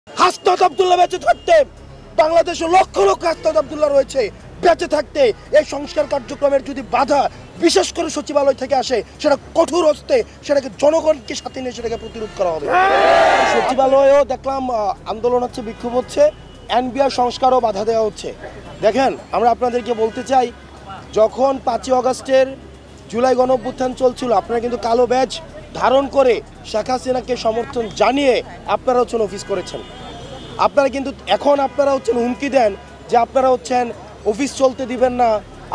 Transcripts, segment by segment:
হাসনাত আব্দুল্লাহ বেঁচে থাকতে বাংলাদেশে লক্ষ লক্ষ হাসনাত আব্দুল্লাহ রয়েছে, বেঁচে থাকতে এই সংস্কার কার্যক্রমের যদি বাধা বিশেষ করে সচিবালয় থেকে আসে সেটা কঠোর হস্তে সেটাকে জনগণকে সাথে নিয়ে সেটাকে প্রতিরোধ করা হবে। সচিবালয়েও দেখলাম আন্দোলন হচ্ছে, বিক্ষোভ হচ্ছে, এনবিআর সংস্কারও বাধা দেওয়া হচ্ছে। দেখেন, আমরা আপনাদেরকে বলতে চাই, যখন 5ই আগস্টের জুলাই গণঅভ্যুত্থান চলছিল আপনারা কিন্তু কালো ব্যাজ ধারণ করে শেখ হাসিনাকে সমর্থন জানিয়ে আপনারা হচ্ছেন অফিস করেছেন। আপনারা কিন্তু এখন আপনারা হচ্ছেন হুমকি দেন যে আপনারা হচ্ছেন অফিস চলতে দিবেন না,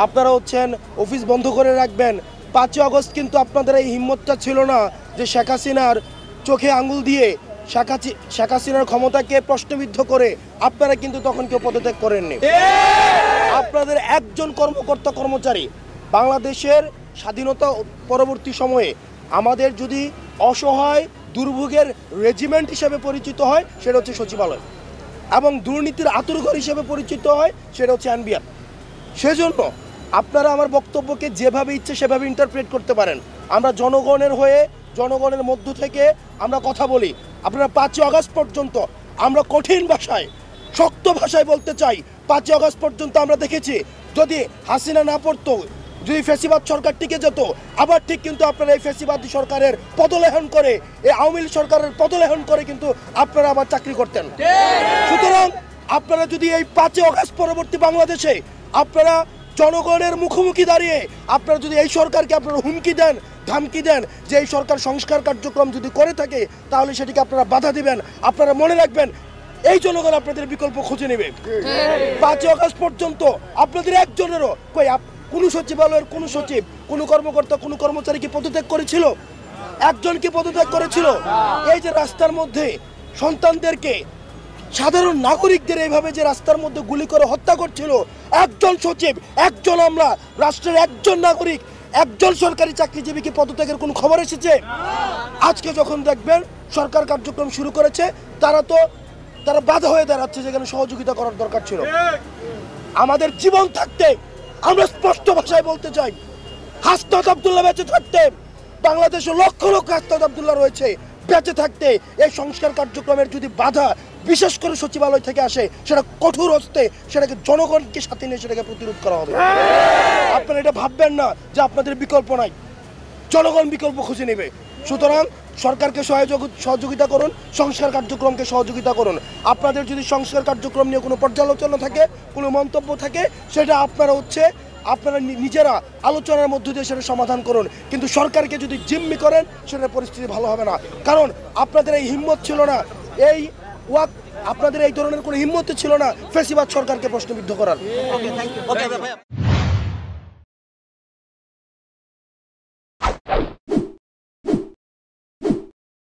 আপনারা হচ্ছেন অফিস বন্ধ করে রাখবেন। 5ই আগস্ট কিন্তু আপনাদের এই হিম্মতটা ছিল না যে শেখ হাসিনার চোখে আঙুল দিয়ে শেখ হাসিনার ক্ষমতাকে প্রশ্নবিদ্ধ করে আপনারা কিন্তু তখন কেউ পদত্যাগ করেননি। আপনাদের একজন কর্মকর্তা কর্মচারী বাংলাদেশের স্বাধীনতা পরবর্তী সময়ে আমাদের যদি অসহায় দুর্ভোগের রেজিমেন্ট হিসেবে পরিচিত হয় সেটা হচ্ছে সচিবালয়, এবং দুর্নীতির আতুরঘর হিসেবে পরিচিত হয় সেটা হচ্ছে এনবিআর। সেজন্য আপনারা আমার বক্তব্যকে যেভাবে ইচ্ছে সেভাবে ইন্টারপ্রেট করতে পারেন। আমরা জনগণের হয়ে জনগণের মধ্য থেকে আমরা কথা বলি। আপনারা 5ই আগস্ট পর্যন্ত আমরা কঠিন ভাষায় শক্ত ভাষায় বলতে চাই, 5ই আগস্ট পর্যন্ত আমরা দেখেছি যদি হাসিনা না পড়তো, যদি ফ্যাসিবাদ সরকার টিকে যেত, আবার ঠিক কিন্তু আপনারা এই ফ্যাসিবাদী সরকারের পদলেহন করে, এই আওয়ামী লীগ সরকারের পদলেহন করে কিন্তু আপনারা আবার চাকরি করতেন। সুতরাং আপনারা যদি এই 5ই আগস্ট পরবর্তী বাংলাদেশে আপনারা জনগণের মুখোমুখি দাঁড়িয়ে আপনারা যদি এই সরকারকে আপনারা হুমকি দেন, ধামকি দেন যে এই সরকার সংস্কার কার্যক্রম যদি করে থাকে তাহলে সেটিকে আপনারা বাধা দিবেন, আপনারা মনে রাখবেন এই জনগণ আপনাদের বিকল্প খুঁজে নেবে। 5ই আগস্ট পর্যন্ত আপনাদের একজনেরও কোন সচিবালয়ের কোন সচিব, কোন কর্মকর্তা, কোন কর্মচারী কি পদত্যাগ করেছিল? একজন কি পদত্যাগ করেছিল? এই যে রাস্তার মধ্যে সন্তানদেরকে, সাধারণ নাগরিকদের এইভাবে যে রাস্তার মধ্যে গুলি করে হত্যা করছিল, একজন সচিব, একজন আমরা রাষ্ট্রের একজন নাগরিক, একজন সরকারি চাকরিজীবী কি পদত্যাগের কোন খবর এসেছে? আজকে যখন দেখবেন সরকার কার্যক্রম শুরু করেছে তারা বাধা হয়ে দাঁড়াচ্ছে, যেখানে সহযোগিতা করার দরকার ছিল। আমাদের জীবন থাকতে আমরা স্পষ্ট ভাষায় বলতে চাই, হাসনাত আব্দুল্লাহ বেঁচে থাকতে বাংলাদেশে লক্ষ লক্ষ হাসনাত আব্দুল্লাহ রয়েছে, বেঁচে থাকতে এই সংস্কার কার্যক্রমের যদি বাধা বিশেষ করে সচিবালয় থেকে আসে সেটা কঠোর হস্তে সেটাকে জনগণকে সাথে নিয়ে সেটাকে প্রতিরোধ করা হবে। আপনারা এটা ভাববেন না যে আপনাদের বিকল্প নাই, জনগণ বিকল্প খুঁজে নেবে। সুতরাং সরকারকে সহযোগিতা করুন, সংস্কার কার্যক্রমকে সহযোগিতা করুন। আপনাদের যদি সংস্কার কার্যক্রম নিয়ে কোনো পর্যালোচনা থাকে, কোনো মন্তব্য থাকে, সেটা আপনারা নিজেরা আলোচনার মধ্য দিয়ে সেটা সমাধান করুন। কিন্তু সরকারকে যদি জিম্মি করেন সেটার পরিস্থিতি ভালো হবে না। কারণ আপনাদের এই হিম্মত ছিল না, আপনাদের এই ধরনের কোনো হিম্মত ছিল না ফ্যাসিবাদ সরকারকে প্রশ্নবিদ্ধ করার।